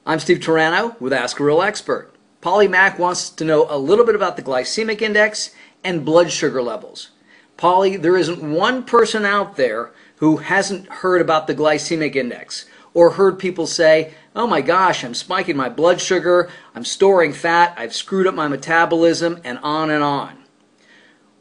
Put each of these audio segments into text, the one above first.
I'm Steve Turano with Ask a Real Expert. Polly Mack wants to know a little bit about the glycemic index and blood sugar levels. Polly, there isn't one person out there who hasn't heard about the glycemic index or heard people say, oh my gosh, I'm spiking my blood sugar, I'm storing fat, I've screwed up my metabolism, and on and on.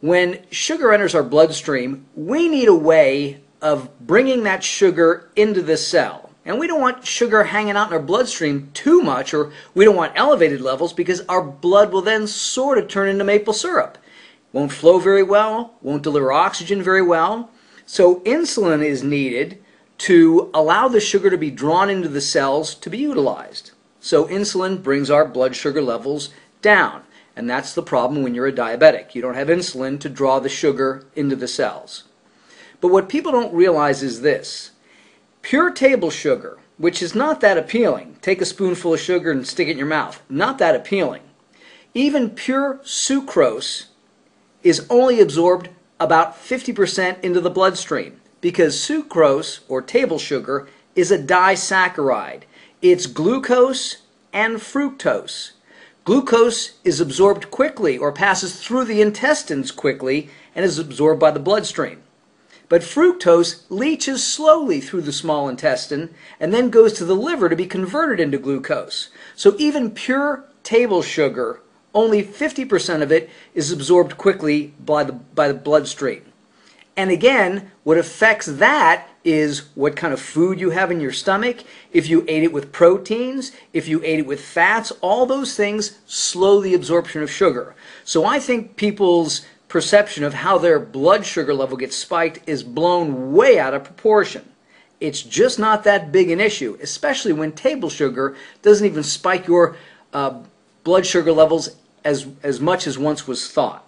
When sugar enters our bloodstream, we need a way of bringing that sugar into the cell. And we don't want sugar hanging out in our bloodstream too much, or we don't want elevated levels because our blood will then sort of turn into maple syrup. Won't flow very well, won't deliver oxygen very well. So insulin is needed to allow the sugar to be drawn into the cells to be utilized. So insulin brings our blood sugar levels down. And that's the problem when you're a diabetic. You don't have insulin to draw the sugar into the cells. But what people don't realize is this. Pure table sugar, which is not that appealing, take a spoonful of sugar and stick it in your mouth, not that appealing. Even pure sucrose is only absorbed about 50% into the bloodstream because sucrose, or table sugar, is a disaccharide. It's glucose and fructose. Glucose is absorbed quickly or passes through the intestines quickly and is absorbed by the bloodstream. But fructose leaches slowly through the small intestine and then goes to the liver to be converted into glucose. So even pure table sugar, only 50% of it is absorbed quickly by the bloodstream. And again, what affects that is what kind of food you have in your stomach. If you ate it with proteins, if you ate it with fats, all those things slow the absorption of sugar. So I think people's perception of how their blood sugar level gets spiked is blown way out of proportion. It's just not that big an issue, especially when table sugar doesn't even spike your blood sugar levels as much as once was thought.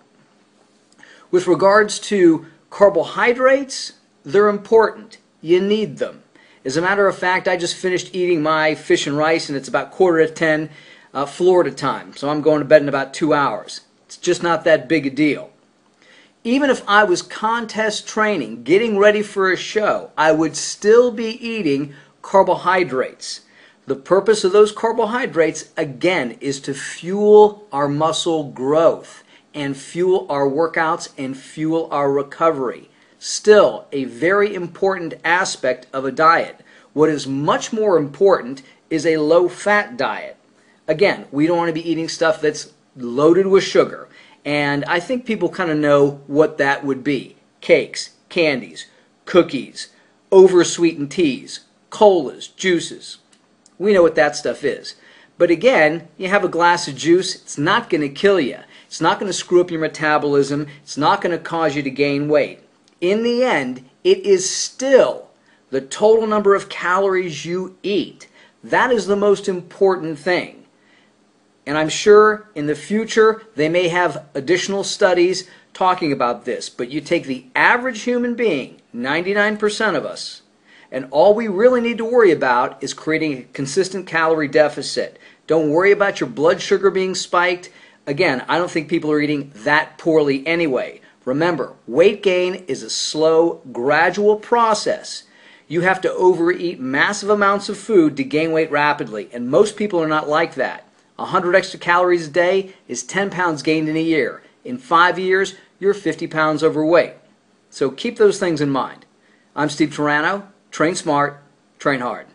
With regards to carbohydrates, they're important. You need them. As a matter of fact, I just finished eating my fish and rice, and it's about 9:45 Florida time, so I'm going to bed in about 2 hours. It's just not that big a deal. Even if I was contest training, getting ready for a show, I would still be eating carbohydrates. The purpose of those carbohydrates, again, is to fuel our muscle growth and fuel our workouts and fuel our recovery. Still, a very important aspect of a diet. What is much more important is a low-fat diet. Again, we don't want to be eating stuff that's loaded with sugar. And I think people kind of know what that would be. Cakes, candies, cookies, over-sweetened teas, colas, juices. We know what that stuff is. But again, you have a glass of juice, it's not going to kill you. It's not going to screw up your metabolism. It's not going to cause you to gain weight. In the end, it is still the total number of calories you eat. That is the most important thing. And I'm sure in the future they may have additional studies talking about this. But you take the average human being, 99% of us, and all we really need to worry about is creating a consistent calorie deficit. Don't worry about your blood sugar being spiked. Again, I don't think people are eating that poorly anyway. Remember, weight gain is a slow, gradual process. You have to overeat massive amounts of food to gain weight rapidly, and most people are not like that. 100 extra calories a day is 10 pounds gained in a year. In 5 years, you're 50 pounds overweight. So keep those things in mind. I'm Steve Turano. Train smart, train hard.